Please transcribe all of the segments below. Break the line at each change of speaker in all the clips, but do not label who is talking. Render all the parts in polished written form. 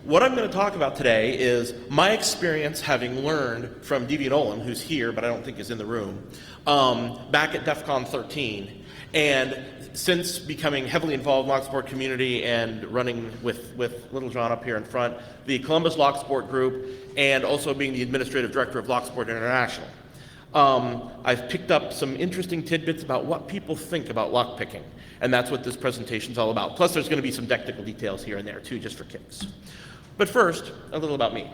What I'm going to talk about today is my experience having learned from D.V. Nolan, who's here, but I don't think is in the room, back at DEF CON 13, and since becoming heavily involved in the locksport community and running with Little John up here in front, the Columbus Locksport Group, and also being the administrative director of Locksport International. I've picked up some interesting tidbits about what people think about lockpicking, and that's what this presentation is all about. Plus, there's going to be some technical details here and there, too, just for kicks. But first, a little about me.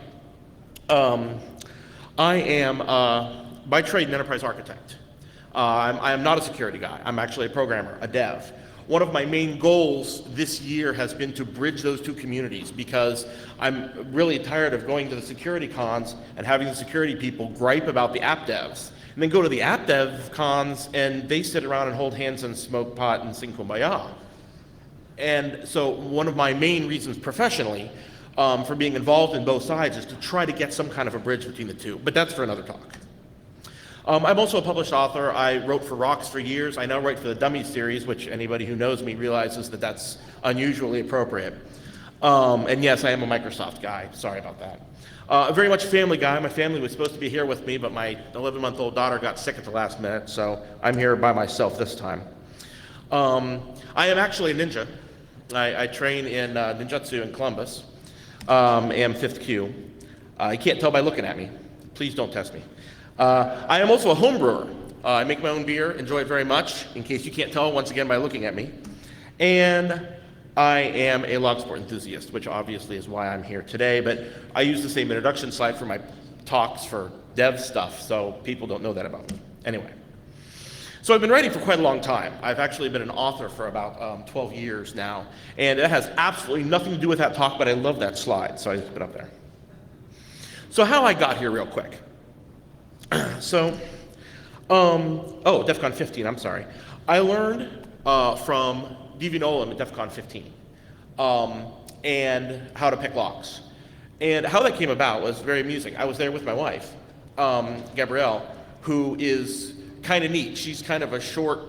I am, by trade, an enterprise architect. I am not a security guy. I'm actually a programmer, a dev. One of my main goals this year has been to bridge those two communities because I'm really tired of going to the security cons and having the security people gripe about the app devs, and then go to the app dev cons and they sit around and hold hands and smoke pot and sing Kumbaya. And so one of my main reasons professionally for being involved in both sides is to try to get some kind of a bridge between the two, but that's for another talk. I'm also a published author. I wrote for Rocks for years. I now write for the Dummies series, which anybody who knows me realizes that that's unusually appropriate. And yes, I am a Microsoft guy. Sorry about that. Very much a family guy. My family was supposed to be here with me, but my 11-month-old daughter got sick at the last minute, so I'm here by myself this time. I am actually a ninja. I train in ninjutsu in Columbus. Am 5th Q. You can't tell by looking at me. Please don't test me. I am also a home brewer. I make my own beer, enjoy it very much, in case you can't tell once again by looking at me. And I am a locksport enthusiast, which obviously is why I'm here today, but I use the same introduction slide for my talks for dev stuff, so people don't know that about me. Anyway, so I've been writing for quite a long time. I've actually been an author for about 12 years now, and it has absolutely nothing to do with that talk, but I love that slide, so I just put it up there. So how I got here real quick. So, DEF CON 15, I'm sorry. I learned from D.V. Nolan at DEF CON 15 and how to pick locks. And how that came about was very amusing. I was there with my wife, Gabrielle, who is kind of neat. She's kind of a short,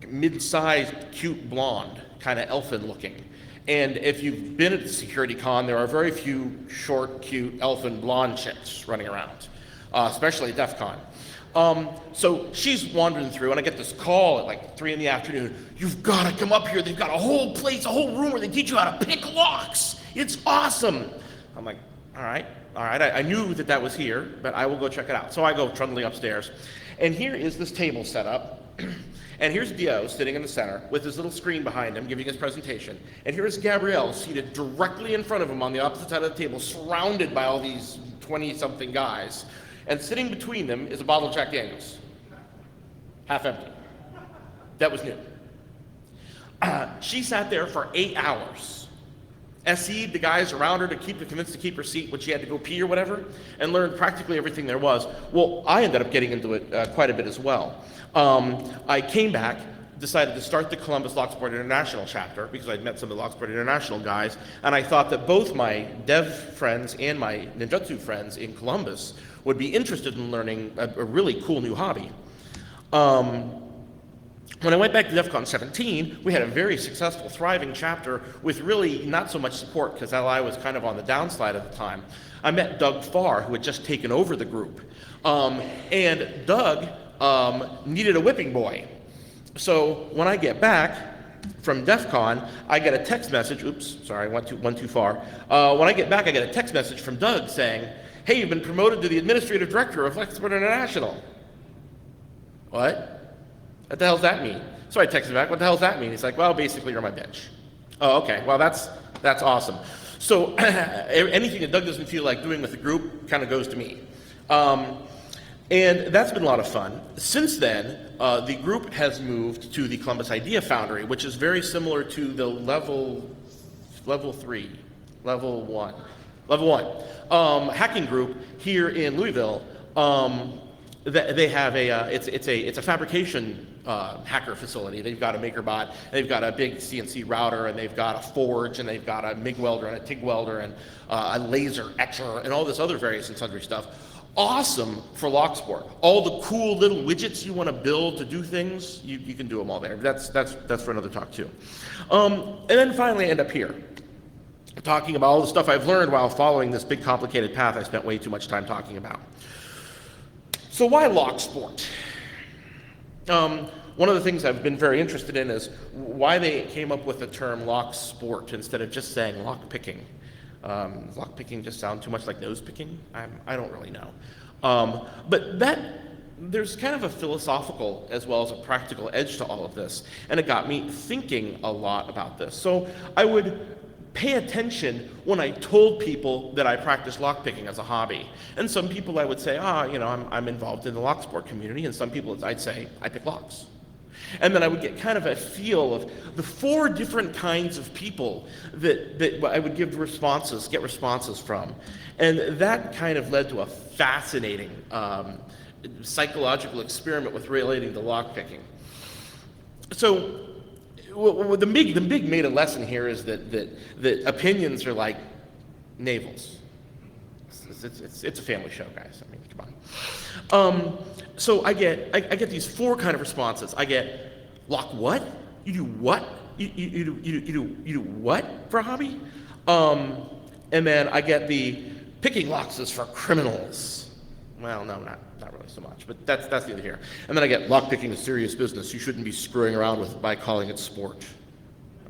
mid-sized, cute blonde, kind of elfin looking. And if you've been at the security con, there are very few short, cute, elfin blonde chicks running around. Especially at DEF CON. So she's wandering through, and I get this call at like 3 in the afternoon. You've got to come up here. They've got a whole place, a whole room where they teach you how to pick locks. It's awesome. I'm like, all right. I knew that was here, but I will go check it out. So I go trundling upstairs, and here is this table set up. And here's Dio sitting in the center with his little screen behind him giving his presentation. And here is Gabrielle seated directly in front of him on the opposite side of the table, surrounded by all these 20-something guys. And sitting between them is a bottle of Jack Daniels, half empty. That was new. She sat there for 8 hours, SE'd the guys around her to convince to keep her seat when she had to go pee or whatever, and learned practically everything there was. Well, I ended up getting into it quite a bit as well. I came back, decided to start the Columbus Locksport International chapter because I'd met some of the Locksport International guys, and I thought that both my dev friends and my ninjutsu friends in Columbus would be interested in learning a really cool new hobby. When I went back to DEF CON 17, we had a very successful, thriving chapter with really not so much support because LI was kind of on the downslide at the time. I met Doug Farr, who had just taken over the group. And Doug needed a whipping boy. So when I get back from DEF CON, I get a text message. Oops, sorry, I went too far. When I get back, I get a text message from Doug saying, hey, you've been promoted to the administrative director of Locksport International. What? What the hell does that mean? So I texted back, what the hell does that mean? He's like, well, basically you're my bitch. Oh, okay, well that's awesome. So anything that Doug doesn't feel like doing with the group kind of goes to me. And that's been a lot of fun. Since then, the group has moved to the Columbus Idea Foundry, which is very similar to the level 1 hacking group here in Louisville. They have it's a fabrication hacker facility. They've got a MakerBot, they've got a big CNC router, and they've got a forge, and they've got a MIG welder and a TIG welder and a laser etcher and all this other various and sundry stuff. Awesome for Locksport. All the cool little widgets you want to build to do things, you can do them all there. That's for another talk too. And then finally I end up here. talking about all the stuff I've learned while following this big complicated path I spent way too much time talking about. So why locksport? One of the things I've been very interested in is why they came up with the term locksport instead of just saying lockpicking. Lockpicking just sounds too much like nose picking. I don't really know. But there's kind of a philosophical as well as a practical edge to all of this, and it got me thinking a lot about this. So I would pay attention when I told people that I practice lockpicking as a hobby. And some people I would say, I'm involved in the locksport community, and some people I'd say, I pick locks. And then I would get kind of a feel of the 4 different kinds of people that I would get responses from. And that kind of led to a fascinating psychological experiment with relating to lockpicking. So the big meta lesson here is that opinions are like navels. It's a family show, guys. I mean, come on. So I get these 4 kind of responses. I get lock what? You do what? You do what for a hobby? And then I get the picking locks is for criminals. Well, no, not really so much, but that's neither here. And then I get lockpicking is serious business. You shouldn't be screwing around with by calling it sport.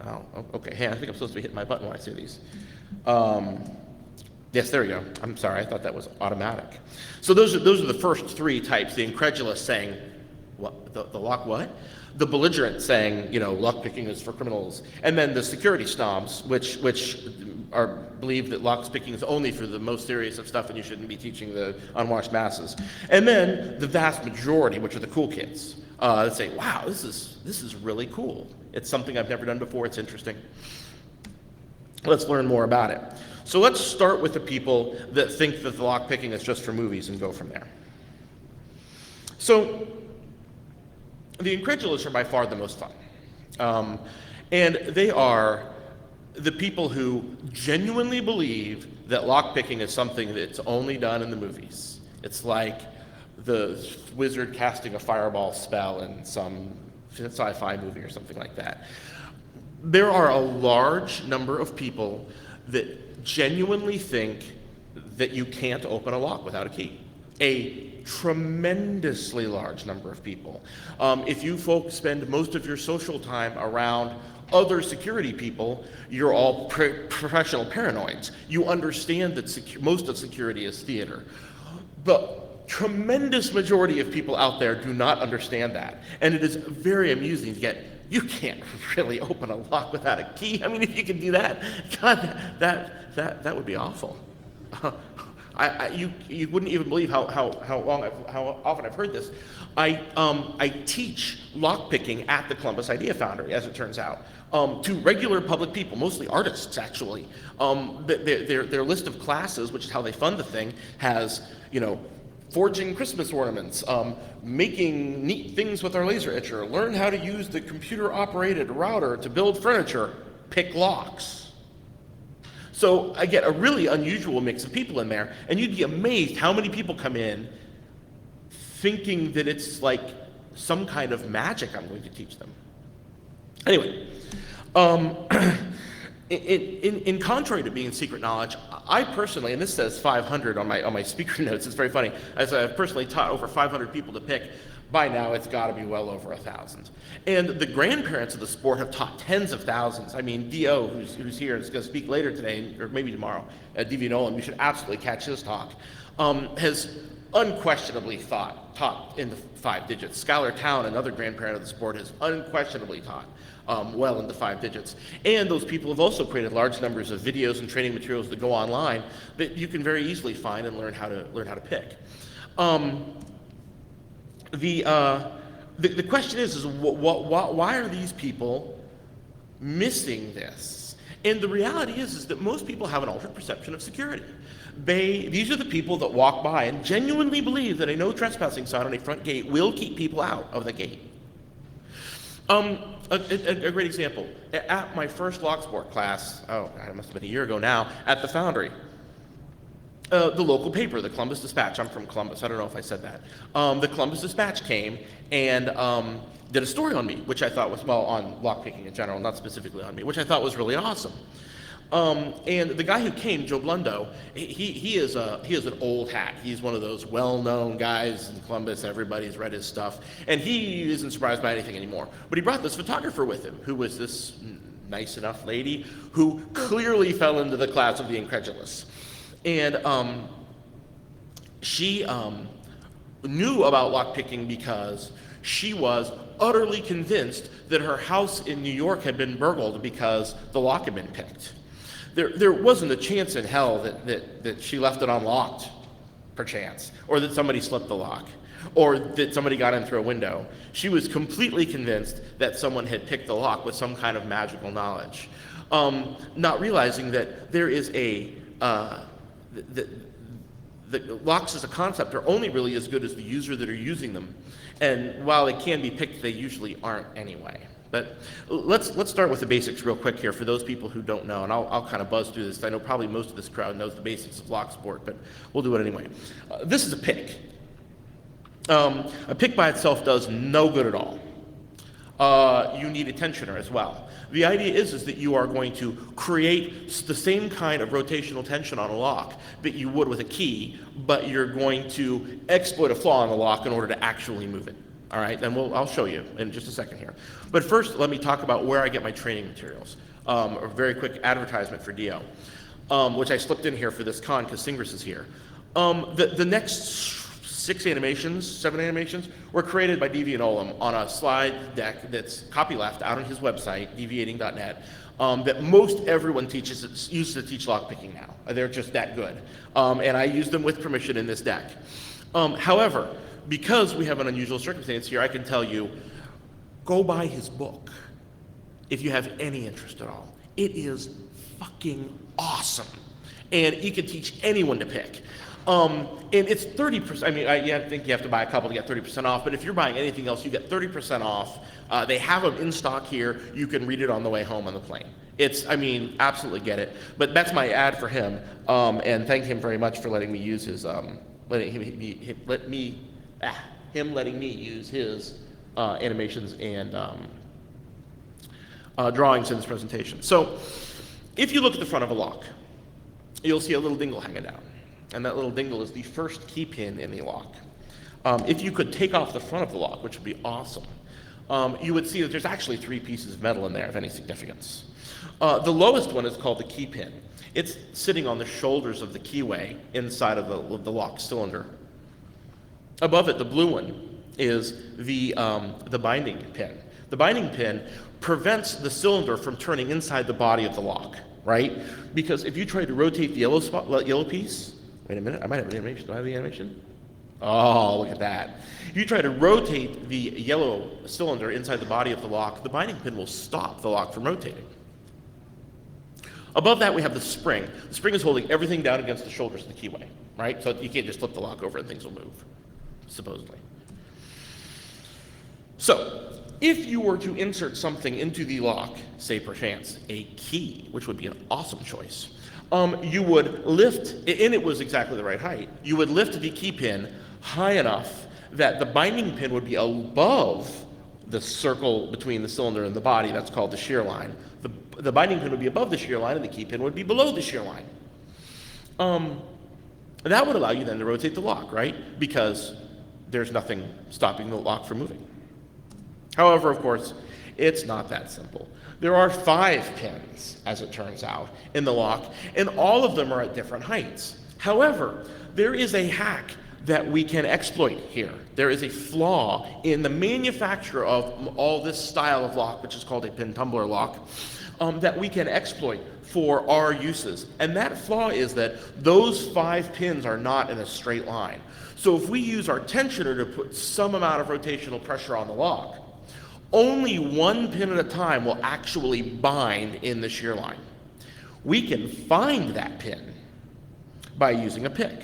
Oh, okay. Hey, I think I'm supposed to be hitting my button when I say these. Yes, there we go. I'm sorry, I thought that was automatic. So those are the first 3 types. The incredulous saying, what? The lock what? The belligerent saying, lockpicking is for criminals. And then the security snobs, which believe that lockpicking is only for the most serious of stuff and you shouldn't be teaching the unwashed masses. And then the vast majority, which are the cool kids, that say, wow, this is really cool. It's something I've never done before. It's interesting. Let's learn more about it. So let's start with the people that think that the lockpicking is just for movies and go from there. So the incredulous are by far the most fun. And they are the people who genuinely believe that lockpicking is something that's only done in the movies. It's like the wizard casting a fireball spell in some sci-fi movie or something like that. There are a large number of people that genuinely think that you can't open a lock without a key. A tremendously large number of people. If you folks spend most of your social time around other security people, you're all professional paranoids. You understand that most of security is theater. The tremendous majority of people out there do not understand that. And it is very amusing to get, you can't really open a lock without a key. I mean, if you can do that, God, that would be awful. You wouldn't even believe how often I've heard this. I teach lockpicking at the Columbus Idea Foundry, as it turns out, to regular public people, mostly artists, actually. Their list of classes, which is how they fund the thing, has, forging Christmas ornaments, making neat things with our laser etcher, learn how to use the computer-operated router to build furniture, pick locks. So I get a really unusual mix of people in there, and you'd be amazed how many people come in thinking that it's like some kind of magic I'm going to teach them. Anyway, in contrary to being secret knowledge, I personally, and this says 500 on my speaker notes, it's very funny, as I've personally taught over 500 people to pick. By now, it's got to be well over 1,000. And the grandparents of the sport have taught tens of thousands. I mean, D.O., who's here, is going to speak later today, or maybe tomorrow, at D.V. Nolan, we should absolutely catch his talk, has unquestionably taught in the 5 digits. Skylar Town, another grandparent of the sport, has unquestionably taught well into 5 digits. And those people have also created large numbers of videos and training materials that go online that you can very easily find and learn how to pick. The question is why are these people missing this? And the reality is that most people have an altered perception of security. These are the people that walk by and genuinely believe that a no trespassing sign on a front gate will keep people out of the gate. A great example, at my first locksport class, it must have been a year ago now, at the Foundry, the local paper, the Columbus Dispatch, I'm from Columbus, I don't know if I said that, the Columbus Dispatch came and did a story on me, which I thought was, well, on lockpicking in general, not specifically on me, which I thought was really awesome. And the guy who came, Joe Blundo, he is an old hat. He's one of those well-known guys in Columbus. Everybody's read his stuff, and he isn't surprised by anything anymore. But he brought this photographer with him, who was this nice enough lady who clearly fell into the class of the incredulous, and she knew about lockpicking because she was utterly convinced that her house in New York had been burgled because the lock had been picked. There wasn't a chance in hell that she left it unlocked, perchance, or that somebody slipped the lock, or that somebody got in through a window. She was completely convinced that someone had picked the lock with some kind of magical knowledge, not realizing that there is the locks as a concept are only really as good as the user that are using them. And while they can be picked, they usually aren't anyway. But let's start with the basics real quick here for those people who don't know, and I'll kind of buzz through this. I know probably most of this crowd knows the basics of locksport, but we'll do it anyway. This is a pick. A pick by itself does no good at all. You need a tensioner as well. The idea is that you are going to create the same kind of rotational tension on a lock that you would with a key, but you're going to exploit a flaw in the lock in order to actually move it. All right, then I'll show you in just a second here. But first, let me talk about where I get my training materials. A very quick advertisement for Dio, which I slipped in here for this con because Singris is here. The next 7 animations were created by Devi and Olam on a slide deck that's copyleft out on his website, deviating.net, that most everyone uses to teach lockpicking now. They're just that good. And I use them with permission in this deck. However, because we have an unusual circumstance here, I can tell you, go buy his book if you have any interest at all. It is fucking awesome. And he can teach anyone to pick. And it's 30%. I mean, I think you have to buy a couple to get 30% off, but if you're buying anything else, you get 30% off. They have them in stock here. You can read it on the way home on the plane. Absolutely get it. But that's my ad for him, and thank him very much for letting me use his, letting me use his animations and drawings in this presentation. So, if you look at the front of a lock, you'll see a little dingle hanging down. And that little dingle is the first key pin in the lock. If you could take off the front of the lock, which would be awesome, you would see that there's actually 3 pieces of metal in there of any significance. The lowest one is called the key pin. It's sitting on the shoulders of the keyway inside of the lock cylinder. Above it, the blue one is the binding pin. The binding pin prevents the cylinder from turning inside the body of the lock, right? Because if you try to rotate the yellow piece, wait a minute, I might have an animation. Do I have the animation? Oh, look at that. If you try to rotate the yellow cylinder inside the body of the lock, the binding pin will stop the lock from rotating. Above that, we have the spring. The spring is holding everything down against the shoulders of the keyway, right? So you can't just flip the lock over and things will move, supposedly. So, if you were to insert something into the lock, say perchance a key, which would be an awesome choice, you would lift, and it was exactly the right height, you would lift the key pin high enough that the binding pin would be above the circle between the cylinder and the body. That's called the shear line. The binding pin would be above the shear line and the key pin would be below the shear line. That would allow you then to rotate the lock, right? Because there's nothing stopping the lock from moving. However, of course, it's not that simple. There are 5 pins, as it turns out, in the lock, and all of them are at different heights. However, there is a hack that we can exploit here. There is a flaw in the manufacture of all this style of lock, which is called a pin tumbler lock, that we can exploit for our uses. And that flaw is that those 5 pins are not in a straight line. So if we use our tensioner to put some amount of rotational pressure on the lock, only 1 pin at a time will actually bind in the shear line. We can find that pin by using a pick.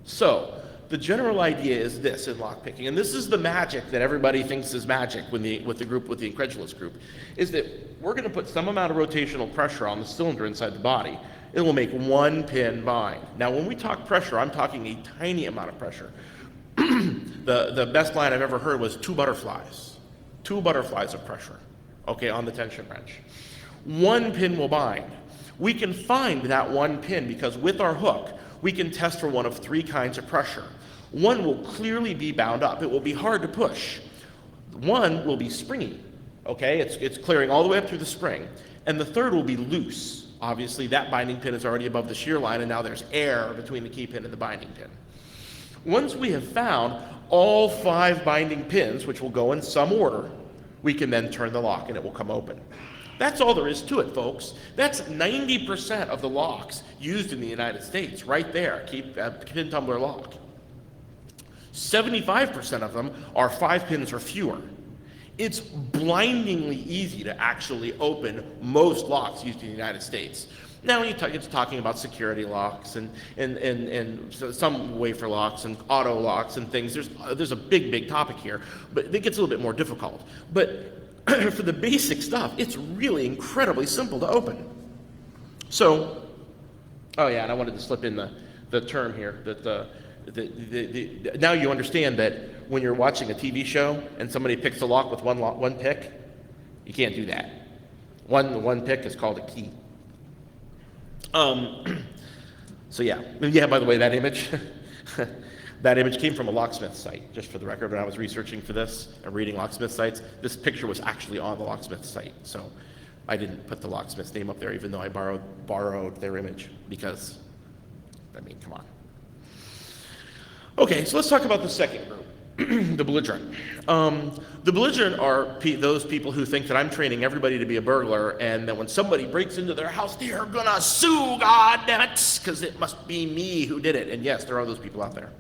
So, the general idea is this in lockpicking, and this is the magic that everybody thinks is magic with the incredulous group, is that we're going to put some amount of rotational pressure on the cylinder inside the body. It will make 1 pin bind. Now, when we talk pressure, I'm talking a tiny amount of pressure. The best line I've ever heard was 2 butterflies. 2 butterflies of pressure, okay, on the tension wrench. One pin will bind. We can find that one pin because with our hook, we can test for one of three kinds of pressure. One will clearly be bound up. It will be hard to push. One will be springy, okay? It's clearing all the way up through the spring. And the third will be loose. Obviously, that binding pin is already above the shear line, and now there's air between the key pin and the binding pin. Once we have found all 5 binding pins, which will go in some order, we can then turn the lock and it will come open. That's all there is to it, folks. That's 90% of the locks used in the United States, right there, pin tumbler lock. 75% of them are 5 pins or fewer. It's blindingly easy to actually open most locks used in the United States. Now it's talking about security locks and some wafer locks and auto locks and things. There's a big topic here, but it gets a little bit more difficult. But for the basic stuff, it's really incredibly simple to open. So, oh yeah, and I wanted to slip in the term here that now you understand that when you're watching a TV show and somebody picks a lock with one pick, you can't do that. One pick is called a key. So yeah, by the way, that image, that image came from a locksmith site, just for the record. When I was researching for this and reading locksmith sites, this picture was actually on the locksmith site. So I didn't put the locksmith's name up there, even though I borrowed their image, because, I mean, come on. Okay, so let's talk about the second group, the belligerent. The belligerent are those people who think that I'm training everybody to be a burglar, and that when somebody breaks into their house, they are gonna sue, goddammit, because it must be me who did it. And yes, there are those people out there.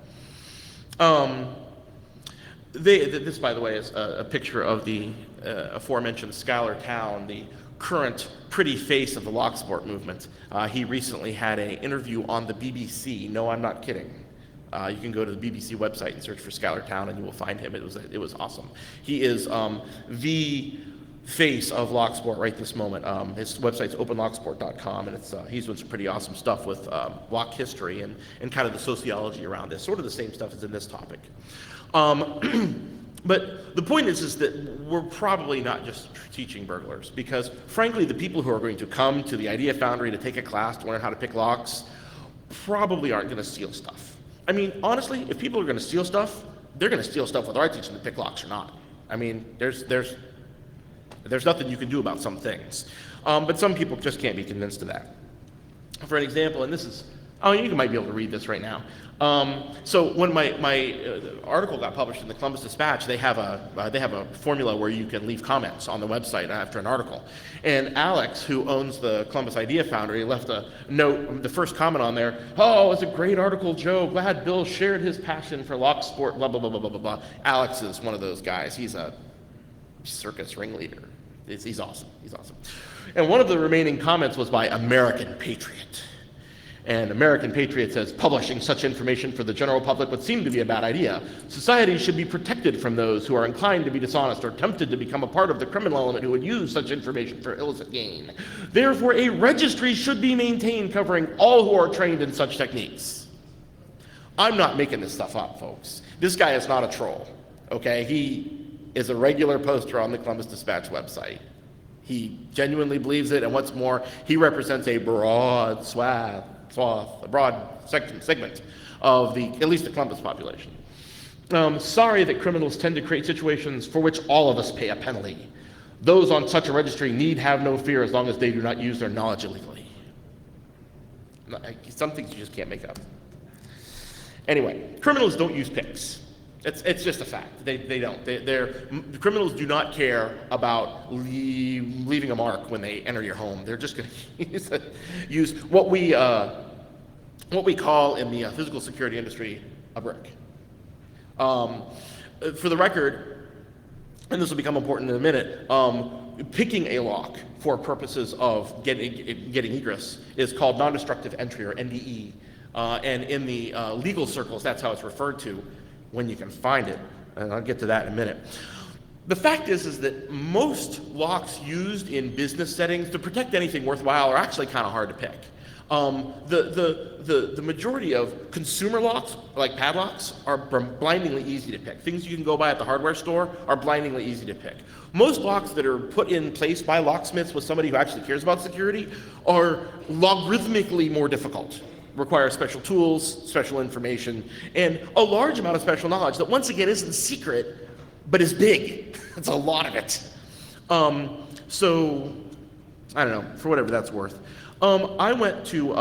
This, by the way, is a picture of the aforementioned Schuyler Towne, the current pretty face of the locksport movement. He recently had an interview on the BBC. No, I'm not kidding. You can go to the BBC website and search for Schuyler Towne, and you will find him. It was awesome. He is the face of locksport right this moment. His website's openlocksport.com, and he's doing some pretty awesome stuff with lock history and kind of the sociology around this. Sort of the same stuff as in this topic. But the point is that we're probably not just teaching burglars, because frankly, the people who are going to come to the Idea Foundry to take a class to learn how to pick locks probably aren't going to steal stuff. I mean, honestly, if people are going to steal stuff, they're going to steal stuff whether I teach them to pick locks or not. I mean, there's nothing you can do about some things. But some people just can't be convinced of that. For an example, and this is, you might be able to read this right now. So when my article got published in the Columbus Dispatch, they have a formula where you can leave comments on the website after an article. And Alex, who owns the Columbus Idea Foundry, left a note, the first comment on there, "Oh, it's a great article, Joe. Glad Bill shared his passion for lock sport, blah, blah, blah, blah, blah, blah." Alex is one of those guys. He's a circus ringleader. He's awesome. He's awesome. And one of the remaining comments was by American Patriot. And American Patriot says, "Publishing such information for the general public would seem to be a bad idea. Society should be protected from those who are inclined to be dishonest or tempted to become a part of the criminal element who would use such information for illicit gain. Therefore, a registry should be maintained covering all who are trained in such techniques." I'm not making this stuff up, folks. This guy is not a troll, okay? He is a regular poster on the Columbus Dispatch website. He genuinely believes it, and what's more, he represents a broad a broad segment of at least the Columbus population. Sorry that criminals tend to create situations for which all of us pay a penalty. Those on such a registry need have no fear as long as they do not use their knowledge illegally. Some things you just can't make up. Anyway, criminals don't use picks. It's just a fact. They don't. Criminals do not care about leaving a mark when they enter your home. They're just going to use what we call in the physical security industry a brick. For the record, and this will become important in a minute, picking a lock for purposes of getting egress is called non-destructive entry, or NDE. And in the legal circles, that's how it's referred to when you can find it, and I'll get to that in a minute. The fact is that most locks used in business settings to protect anything worthwhile are actually kind of hard to pick. The majority of consumer locks, like padlocks, are blindingly easy to pick. Things you can go buy at the hardware store are blindingly easy to pick. Most locks that are put in place by locksmiths with somebody who actually cares about security are logarithmically more difficult, require special tools, special information, and a large amount of special knowledge that once again isn't secret, but is big. It's a lot of it. So, I don't know, for whatever that's worth. I went to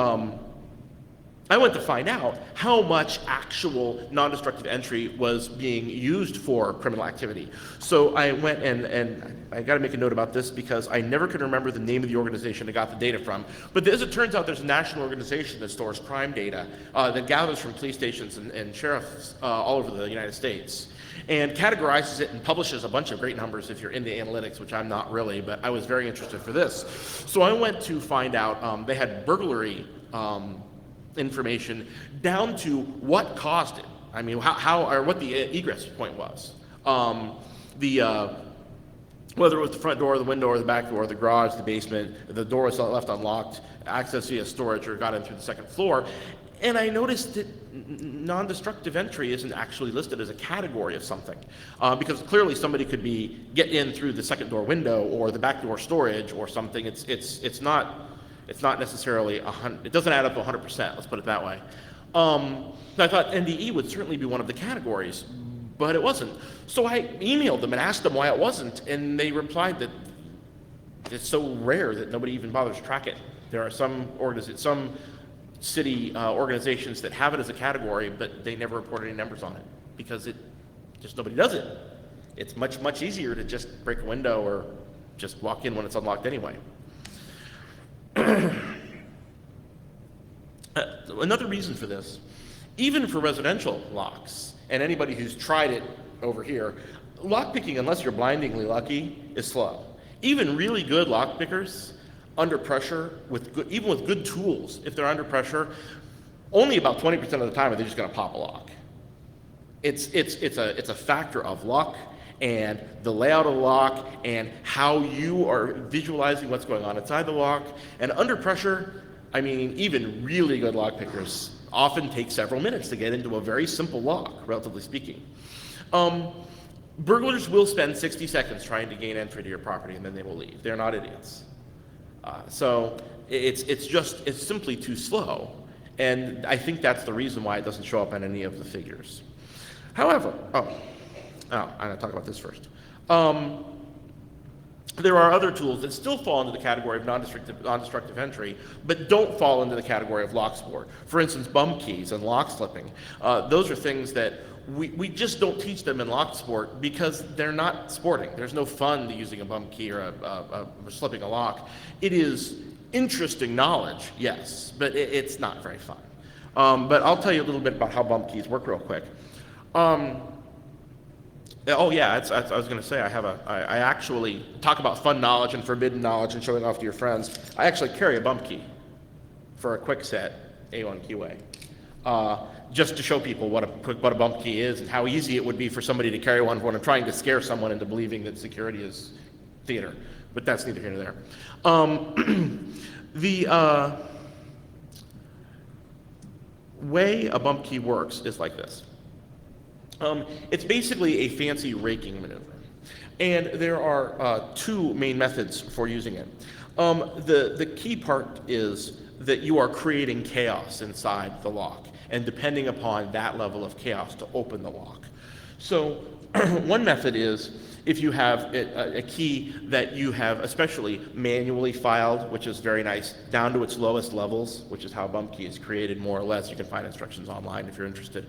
find out how much actual non-destructive entry was being used for criminal activity. So I went and I got to make a note about this because I never could remember the name of the organization I got the data from. But as it turns out, there's a national organization that stores crime data that gathers from police stations and sheriffs all over the United States, and categorizes it and publishes a bunch of great numbers if you're into analytics, which I'm not really, but I was very interested for this. So I went to find out, they had burglary information down to what caused it. I mean, how or what the egress point was. Whether it was the front door, the window, or the back door, the garage, the basement, the door was left unlocked, access via storage, or got in through the second floor. And I noticed that non-destructive entry isn't actually listed as a category of something, because clearly somebody could get in through the second door window or the back door storage or something. It's not necessarily it doesn't add up to 100%. Let's put it that way. I thought NDE would certainly be one of the categories, but it wasn't. So I emailed them and asked them why it wasn't, and they replied that it's so rare that nobody even bothers to track it. There are some city organizations that have it as a category, but they never report any numbers on it because nobody does it. It's much easier to just break a window or just walk in when it's unlocked anyway. Another reason for this, even for residential locks, and anybody who's tried it over here, lock picking, unless you're blindingly lucky, is slow. Even really good lock pickers, under pressure, even with good tools, if they're under pressure, only about 20% of the time are they just going to pop a lock. It's a factor of luck and the layout of the lock and how you are visualizing what's going on inside the lock. And under pressure, I mean, even really good lock pickers often take several minutes to get into a very simple lock, relatively speaking. Burglars will spend 60 seconds trying to gain entry to your property, and then they will leave. They're not idiots. So it's simply too slow, and I think that's the reason why it doesn't show up on any of the figures. However, I'm going to talk about this first. There are other tools that still fall into the category of non-destructive entry, but don't fall into the category of locksport. For instance, bump keys and lock slipping. Those are things that we just don't teach them in locksport because they're not sporting. There's no fun to using a bump key or slipping a lock. It is interesting knowledge, yes, but it's not very fun. But I'll tell you a little bit about how bump keys work real quick. I was going to say I actually talk about fun knowledge and forbidden knowledge and showing off to your friends. I actually carry a bump key for a quick set A1 keyway, just to show people what a bump key is and how easy it would be for somebody to carry one when I'm trying to scare someone into believing that security is theater. But that's neither here nor there. The way a bump key works is like this. It's basically a fancy raking maneuver. And there are two main methods for using it. The key part is that you are creating chaos inside the lock, and depending upon that level of chaos to open the lock. So one method is if you have a key that you have especially manually filed, which is very nice, down to its lowest levels, which is how a bump key is created more or less. You can find instructions online if you're interested.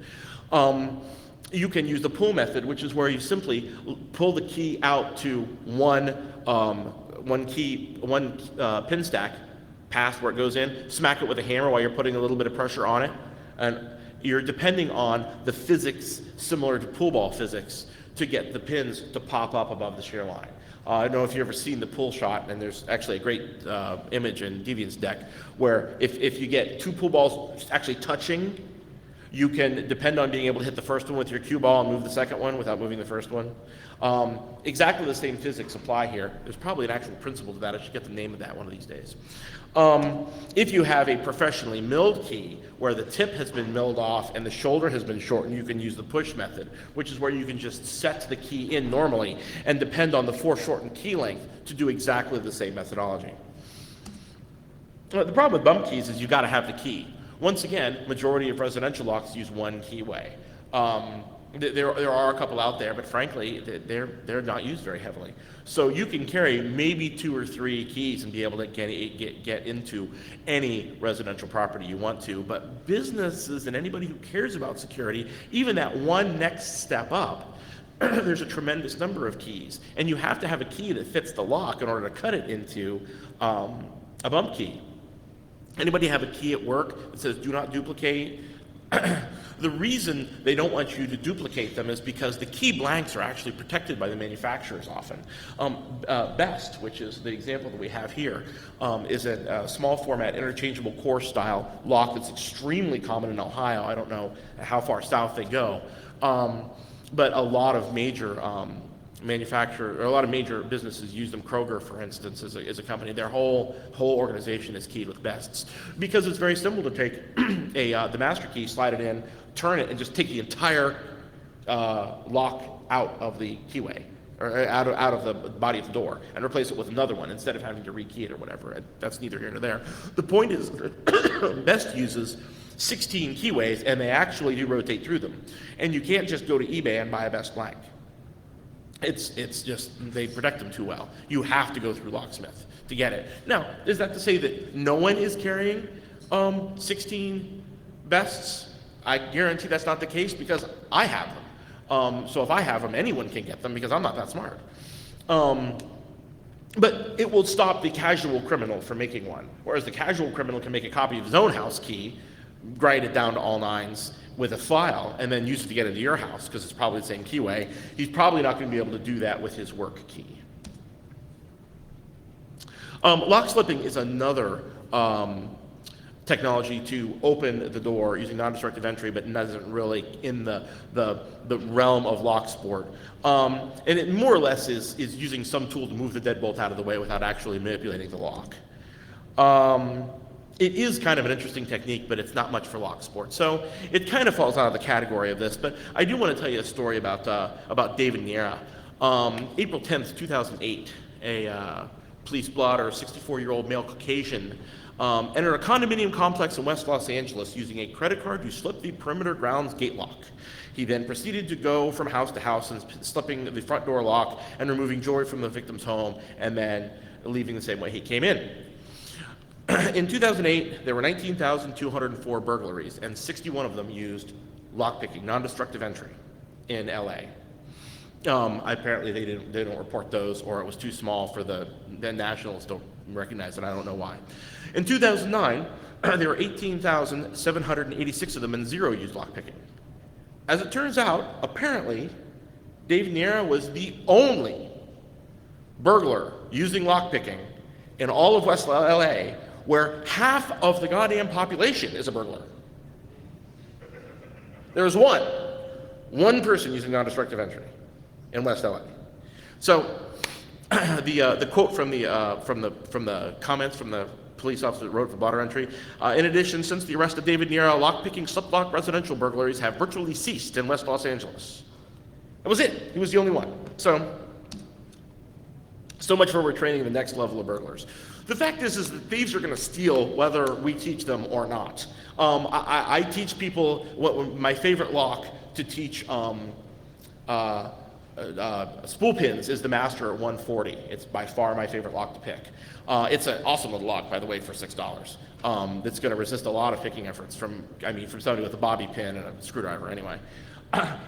You can use the pull method, which is where you simply pull the key out to one pin stack past where it goes in, smack it with a hammer while you're putting a little bit of pressure on it, and you're depending on the physics similar to pool ball physics to get the pins to pop up above the shear line. I don't know if you've ever seen the pull shot, and there's actually a great image in Deviant's deck where if you get two pool balls actually touching, You can depend on being able to hit the first one with your cue ball and move the second one without moving the first one. Exactly the same physics apply here. There's probably an actual principle to that. I should get the name of that one of these days. If you have a professionally milled key where the tip has been milled off and the shoulder has been shortened, you can use the push method, which is where you can just set the key in normally and depend on the foreshortened key length to do exactly the same methodology. The problem with bump keys is you got to have the key. Once again, majority of residential locks use one keyway. There are a couple out there, but frankly, they're not used very heavily. So you can carry maybe 2 or 3 keys and be able to get into any residential property you want to. But businesses and anybody who cares about security, even that one next step up, there's a tremendous number of keys. And you have to have a key that fits the lock in order to cut it into a bump key. Anybody have a key at work that says do not duplicate? The reason they don't want you to duplicate them is because the key blanks are actually protected by the manufacturers often. Best, which is the example that we have here, is a small format interchangeable core style lock that's extremely common in Ohio. I don't know how far south they go, but a lot of major a lot of major businesses use them. Kroger, for instance, is a company. Their whole organization is keyed with bests because it's very simple to take the master key, slide it in, turn it, and just take the entire lock out of the keyway or out of the body of the door and replace it with another one instead of having to rekey it or whatever. That's neither here nor there. The point is, Best uses 16 keyways, and they actually do rotate through them. And you can't just go to eBay and buy a Best blank. It's just, they protect them too well. You have to go through locksmith to get it. Now, is that to say that no one is carrying 16 Bests? I guarantee that's not the case because I have them. So if I have them, anyone can get them because I'm not that smart. But it will stop the casual criminal from making one, whereas the casual criminal can make a copy of his own house key, grind it down to all nines with a file, and then use it to get into your house because it's probably the same keyway. He's probably not going to be able to do that with his work key. Lock slipping is another technology to open the door using non-destructive entry, but isn't really in the realm of locksport. And it more or less is using some tool to move the deadbolt out of the way without actually manipulating the lock. It is kind of an interesting technique, but it's not much for locksport. So it kind of falls out of the category of this, but I do want to tell you a story about David Niera. April 10th, 2008, a police blotter, 64-year-old male Caucasian, entered a condominium complex in West Los Angeles using a credit card to slip the perimeter grounds gate lock. He then proceeded to go from house to house and slipping the front door lock and removing jewelry from the victim's home and then leaving the same way he came in. In 2008, there were 19,204 burglaries, and 61 of them used lockpicking, non-destructive entry, in LA. Apparently, they don't report those, or it was too small for the nationals don't recognize it. I don't know why. In 2009, there were 18,786 of them, and 0 used lockpicking. As it turns out, apparently, Dave Niera was the only burglar using lockpicking in all of West LA, where half of the goddamn population is a burglar. There's one person using non-destructive entry in West LA. So the quote from the comments from the police officer that wrote for blotter entry. In addition, since the arrest of David Niera, lockpicking slip-lock residential burglaries have virtually ceased in West Los Angeles. That was it. He was the only one. So much for we're training the next level of burglars. The fact is that thieves are going to steal whether we teach them or not. I teach people my favorite lock to teach spool pins is the Master at 140. It's by far my favorite lock to pick. It's an awesome little lock, by the way, for $6. That's going to resist a lot of picking efforts from somebody with a bobby pin and a screwdriver anyway.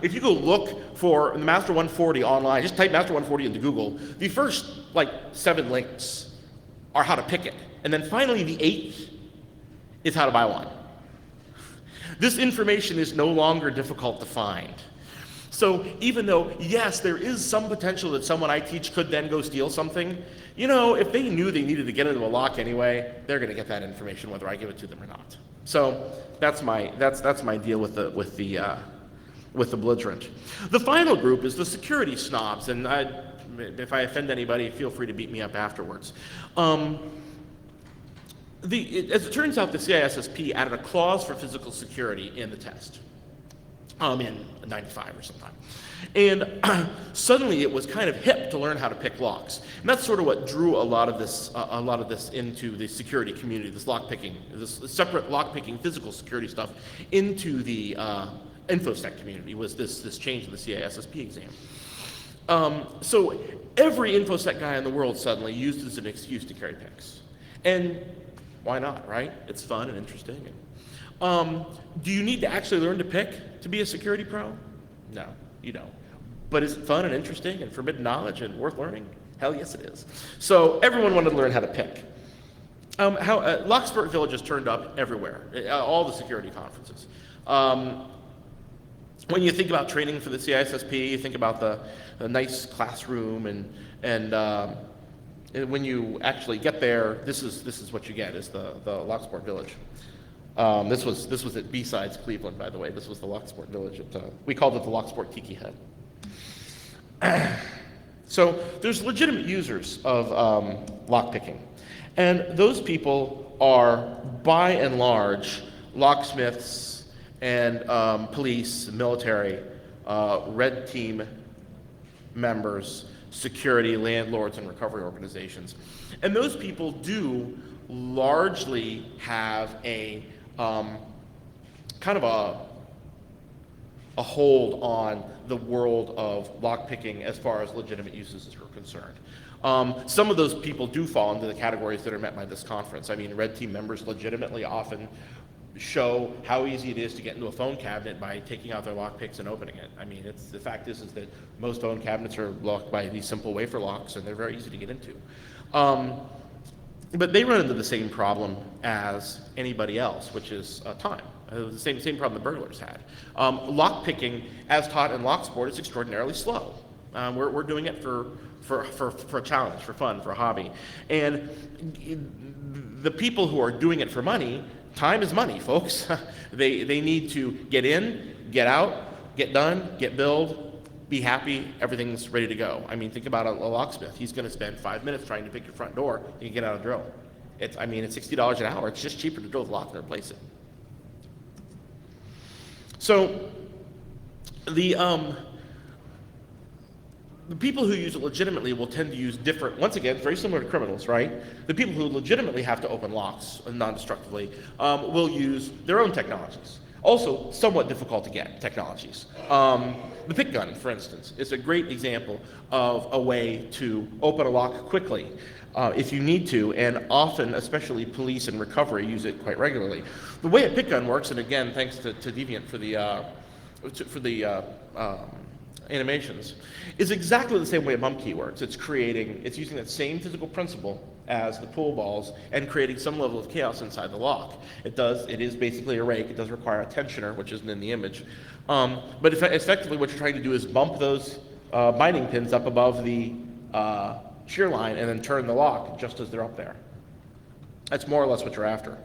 If you go look for the Master 140 online, just type Master 140 into Google, the first 7 links are how to pick it. And then finally the 8th is how to buy one. This information is no longer difficult to find. So even though, yes, there is some potential that someone I teach could then go steal something, if they knew they needed to get into a lock anyway, they're going to get that information whether I give it to them or not. So that's my deal with the belligerent. The final group is the security snobs, and if I offend anybody, feel free to beat me up afterwards. As it turns out, the CISSP added a clause for physical security in the test in '95 or sometime. And suddenly it was kind of hip to learn how to pick locks. And that's sort of what drew a lot of this into the security community, this lockpicking, this separate lockpicking physical security stuff into the InfoSec community, was this change in the CISSP exam. So every InfoSec guy in the world suddenly used it as an excuse to carry picks. And why not, right? It's fun and interesting. Do you need to actually learn to pick to be a security pro? No, you don't. But is it fun and interesting and forbidden knowledge and worth learning? Hell yes, it is. So everyone wanted to learn how to pick. Locksport villages turned up everywhere, all the security conferences. When you think about training for the CISSP, you think about the nice classroom, and when you actually get there, this is what you get, is the Locksport village. This was at B-Sides Cleveland, by the way. This was the Locksport village. We called it the Locksport Tiki Hut. So there's legitimate users of lockpicking, and those people are, by and large, locksmiths and police, military, red team members, security, landlords, and recovery organizations. And those people do largely have a kind of a hold on the world of lockpicking as far as legitimate uses are concerned. Some of those people do fall into the categories that are met by this conference. I mean, red team members legitimately often show how easy it is to get into a phone cabinet by taking out their lockpicks and opening it. I mean, the fact is that most phone cabinets are locked by these simple wafer locks, and they're very easy to get into. But they run into the same problem as anybody else, which is time. The same problem the burglars had. Lockpicking, as taught in Locksport, is extraordinarily slow. We're doing it for a challenge, for fun, for a hobby. And the people who are doing it for money, time is money, folks. They need to get in, get out, get done, get billed, be happy, everything's ready to go. I mean, think about a locksmith. He's going to spend 5 minutes trying to pick your front door. You can get out a drill. It's $60 an hour. It's just cheaper to drill the lock than replace it. So the people who use it legitimately will tend to use different, once again, very similar to criminals, right? The people who legitimately have to open locks non-destructively will use their own technologies. Also, somewhat difficult to get technologies. The pick gun, for instance, is a great example of a way to open a lock quickly if you need to, and often, especially police and recovery, use it quite regularly. The way a pick gun works, and again, thanks to Deviant for the animations, is exactly the same way a bump key works. It's using that same physical principle as the pool balls and creating some level of chaos inside the lock. It is basically a rake. It does require a tensioner, which isn't in the image. But effectively what you're trying to do is bump those binding pins up above the shear line and then turn the lock just as they're up there. That's more or less what you're after.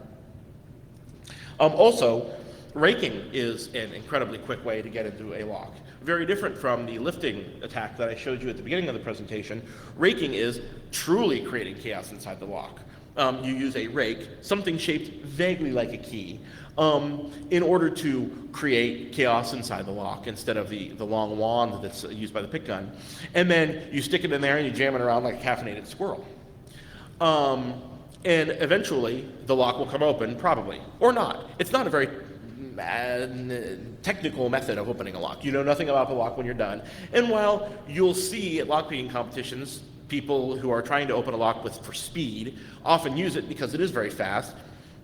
Also, raking is an incredibly quick way to get into a lock. Very different from the lifting attack that I showed you at the beginning of the presentation. Raking is truly creating chaos inside the lock. You use a rake, something shaped vaguely like a key, in order to create chaos inside the lock instead of the long wand that's used by the pick gun. And then you stick it in there and you jam it around like a caffeinated squirrel. And eventually the lock will come open, probably, or not. It's not a very technical method of opening a lock. You know nothing about the lock when you're done. And while you'll see at lockpicking competitions people who are trying to open a lock for speed often use it because it is very fast,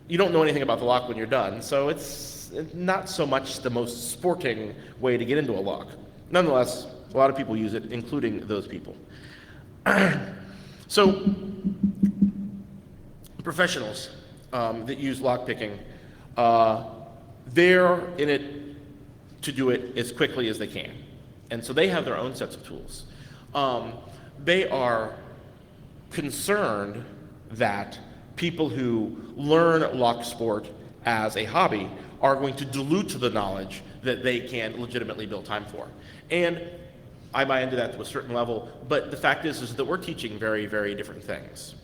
you don't know anything about the lock when you're done, so it's not so much the most sporting way to get into a lock. Nonetheless, a lot of people use it, including those people. So professionals that use lockpicking, they're in it to do it as quickly as they can. And so they have their own sets of tools. They are concerned that people who learn Locksport as a hobby are going to dilute to the knowledge that they can legitimately build time for. And I buy into that to a certain level, but the fact is that we're teaching very, very different things,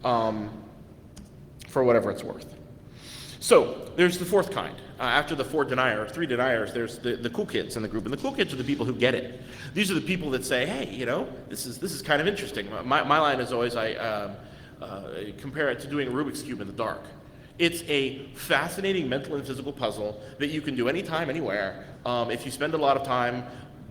for whatever it's worth. So there's the fourth kind. After the three deniers, there's the cool kids in the group, and the cool kids are the people who get it. These are the people that say, hey, you know, this is kind of interesting. My line is always, I compare it to doing a Rubik's Cube in the dark. It's a fascinating mental and physical puzzle that you can do anytime, anywhere. If you spend a lot of time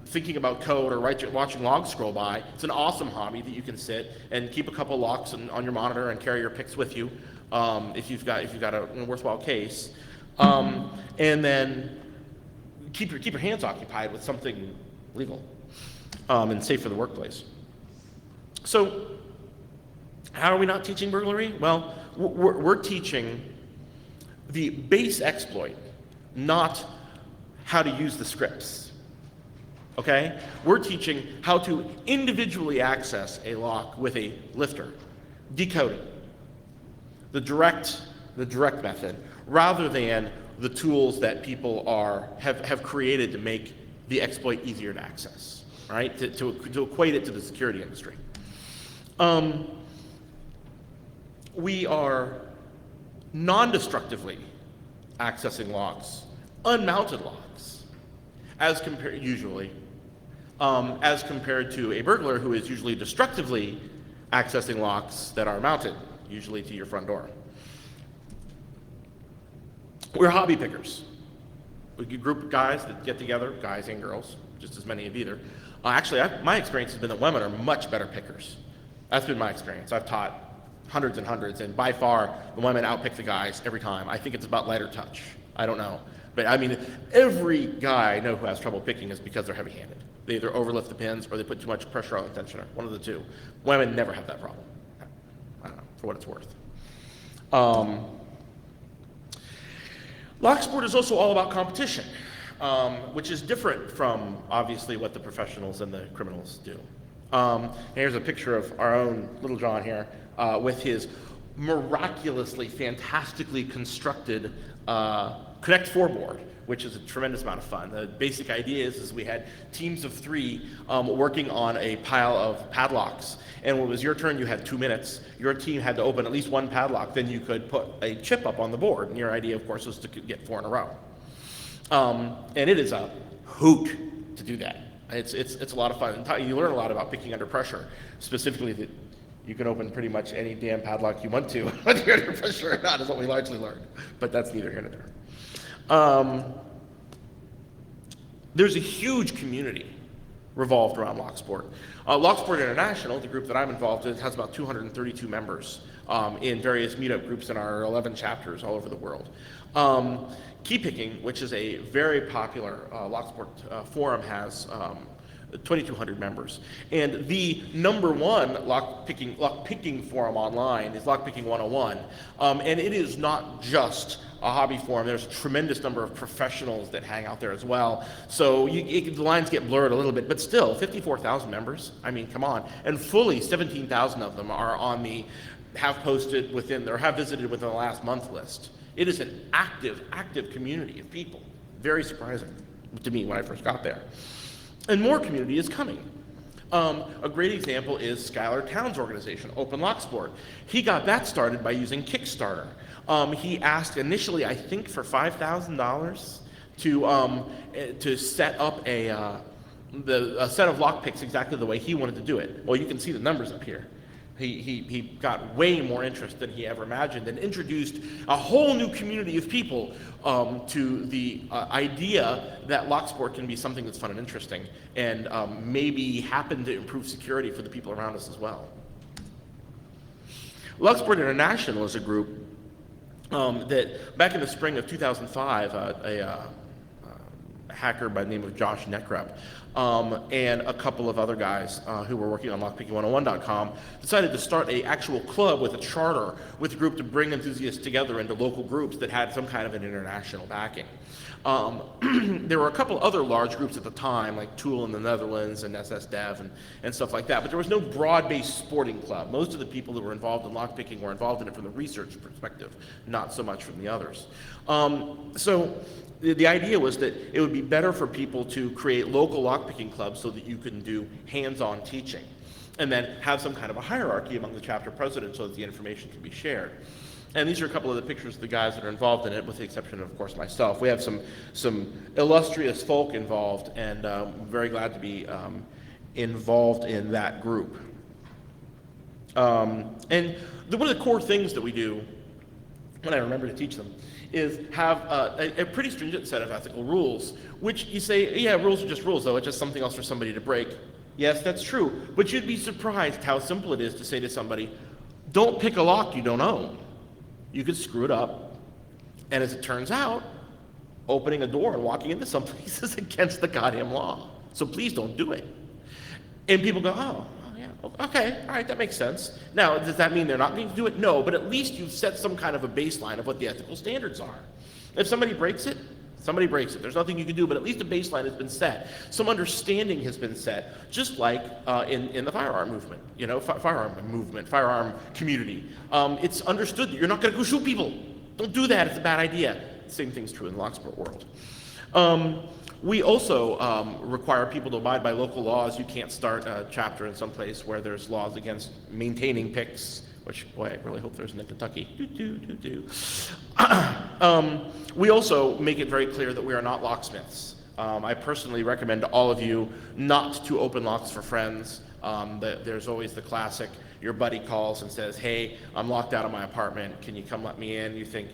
thinking about code or watching logs scroll by, it's an awesome hobby that you can sit and keep a couple locks on your monitor and carry your picks with you if you've got a worthwhile case, and then keep your hands occupied with something legal and safe for the workplace. So, how are we not teaching burglary? Well, we're teaching the base exploit, not how to use the scripts. Okay? We're teaching how to individually access a lock with a lifter, decoding, the direct method, rather than the tools that people have created to make the exploit easier to access, right? To equate it to the security industry. We are non-destructively accessing locks, unmounted locks, as compared to a burglar who is usually destructively accessing locks that are mounted, usually to your front door. We're hobby pickers. We get a group of guys that get together, guys and girls, just as many of either. Actually, my experience has been that women are much better pickers. That's been my experience. I've taught hundreds and hundreds, and by far, the women outpick the guys every time. I think it's about lighter touch. I don't know. But I mean, every guy I know who has trouble picking is because they're heavy-handed. They either overlift the pins or they put too much pressure on the tensioner, one of the two. Women never have that problem. I don't know, for what it's worth. Locksport is also all about competition, which is different from, obviously, what the professionals and the criminals do. Here's a picture of our own little John here with his miraculously, fantastically constructed Connect 4 board, which is a tremendous amount of fun. The basic idea is we had teams of 3 working on a pile of padlocks. And when it was your turn, you had 2 minutes. Your team had to open at least one padlock. Then you could put a chip up on the board. And your idea, of course, was to get 4 in a row. And it is a hoot to do that. It's a lot of fun. You learn a lot about picking under pressure, specifically that you can open pretty much any damn padlock you want to, whether you're under pressure or not, is what we largely learned. But that's neither here nor there. There's a huge community revolved around Locksport. Locksport International, the group that I'm involved in, has about 232 members in various meetup groups in our 11 chapters all over the world. Key picking, which is a very popular Locksport forum, has 2,200 members. And the number one lockpicking forum online is Lockpicking 101. And it is not just a hobby forum. There's a tremendous number of professionals that hang out there as well. So the lines get blurred a little bit, but still, 54,000 members. I mean, come on. And fully 17,000 of them are on the have posted within or have visited within the last month list. It is an active community of people. Very surprising to me when I first got there. And more community is coming. A great example is Skylar Town's organization, Open Locksport. He got that started by using Kickstarter. He asked initially, I think, for $5,000 to set up a set of lockpicks exactly the way he wanted to do it. Well, you can see the numbers up here. He got way more interest than he ever imagined and introduced a whole new community of people to the idea that Locksport can be something that's fun and interesting and maybe happen to improve security for the people around us as well. Locksport International is a group that back in the spring of 2005, a hacker by the name of Josh Neckrep, and a couple of other guys who were working on lockpicking101.com decided to start an actual club with a charter with a group to bring enthusiasts together into local groups that had some kind of an international backing. There were a couple other large groups at the time, like Tool in the Netherlands and SSDev and stuff like that, but there was no broad-based sporting club. Most of the people that were involved in lockpicking were involved in it from the research perspective, not so much from the others. So the idea was that it would be better for people to create local lockpicking clubs so that you can do hands-on teaching, and then have some kind of a hierarchy among the chapter presidents so that the information can be shared. And these are a couple of the pictures of the guys that are involved in it, with the exception of course, myself. We have some illustrious folk involved, and I'm very glad to be involved in that group. And one of the core things that we do, when I remember to teach them, is have a pretty stringent set of ethical rules, which you say, yeah, rules are just rules, though. It's just something else for somebody to break. Yes, that's true, but you'd be surprised how simple it is to say to somebody, don't pick a lock you don't own. You could screw it up, and as it turns out, opening a door and walking into someplace is against the goddamn law. So please don't do it. And people go, oh yeah, okay, all right, that makes sense. Now, does that mean they're not going to do it? No, but at least you've set some kind of a baseline of what the ethical standards are. If somebody breaks it, somebody breaks it. There's nothing you can do, but at least a baseline has been set. Some understanding has been set, just like in the firearm movement, you know, firearm community. It's understood that you're not going to go shoot people. Don't do that. It's a bad idea. Same thing's true in the locksport world. We also require people to abide by local laws. You can't start a chapter in some place where there's laws against maintaining picks, which, boy, I really hope there isn't in Kentucky. We also make it very clear that we are not locksmiths. I personally recommend to all of you not to open locks for friends. There's always the classic, your buddy calls and says, hey, I'm locked out of my apartment, can you come let me in? You think,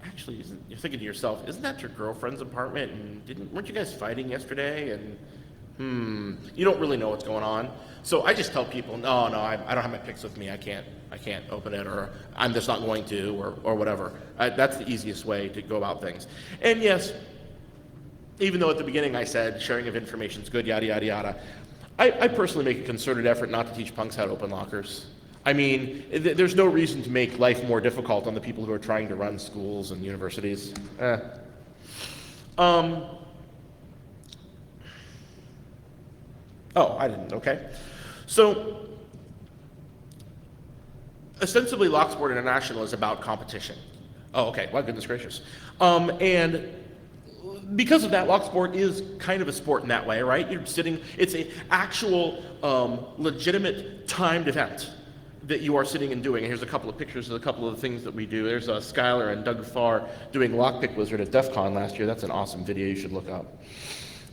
actually, you're thinking to yourself, isn't that your girlfriend's apartment? And weren't you guys fighting yesterday? And you don't really know what's going on. So I just tell people, no, I don't have my picks with me. I can't open it, or I'm just not going to, or whatever. That's the easiest way to go about things. And yes, even though at the beginning I said sharing of information is good, yada, yada, yada, I personally make a concerted effort not to teach punks how to open lockers. I mean, there's no reason to make life more difficult on the people who are trying to run schools and universities. Oh, I didn't, okay. So, ostensibly Locksport International is about competition. Oh, okay, well, goodness gracious. And because of that, Locksport is kind of a sport in that way, right? You're sitting, it's an actual legitimate timed event that you are sitting and doing. And here's a couple of pictures of a couple of the things that we do. There's Skylar and Doug Farr doing Lockpick Wizard at DEF CON last year. That's an awesome video you should look up.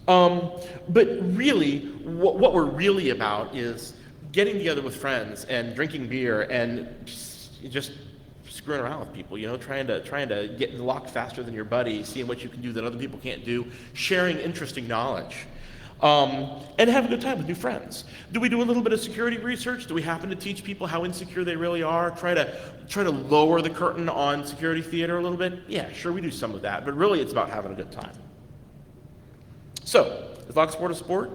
But really, what we're really about is getting together with friends and drinking beer and just screwing around with people, you know, trying to get locked faster than your buddy, seeing what you can do that other people can't do, sharing interesting knowledge, and have a good time with new friends. Do we do a little bit of security research? Do we happen to teach people how insecure they really are? Try to lower the curtain on security theater a little bit? Yeah, sure, we do some of that, but really it's about having a good time. So, is Locksport a sport?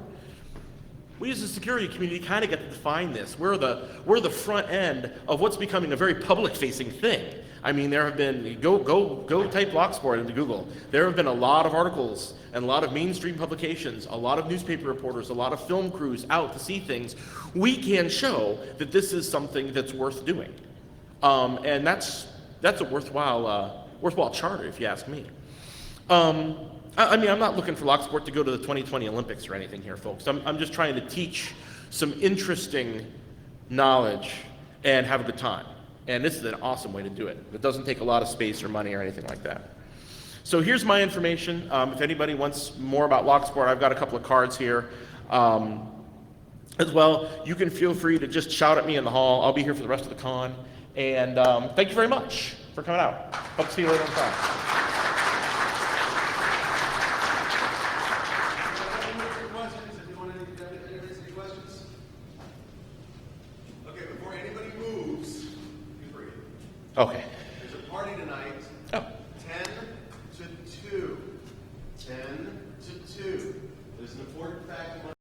We as a security community kind of get to define this. We're the front end of what's becoming a very public-facing thing. I mean, there have been, go type Locksport into Google. There have been a lot of articles and a lot of mainstream publications, a lot of newspaper reporters, a lot of film crews out to see things. We can show that this is something that's worth doing. And that's a worthwhile charter, if you ask me. I mean, I'm not looking for Locksport to go to the 2020 Olympics or anything here, folks. I'm just trying to teach some interesting knowledge and have a good time. And this is an awesome way to do it. It doesn't take a lot of space or money or anything like that. So here's my information. If anybody wants more about Locksport, I've got a couple of cards here. As well, you can feel free to just shout at me in the hall. I'll be here for the rest of the con. And thank you very much for coming out. Hope to see you later on time. Okay.
There's a party tonight.
Oh.
10 to 2. 10 to 2. There's an important fact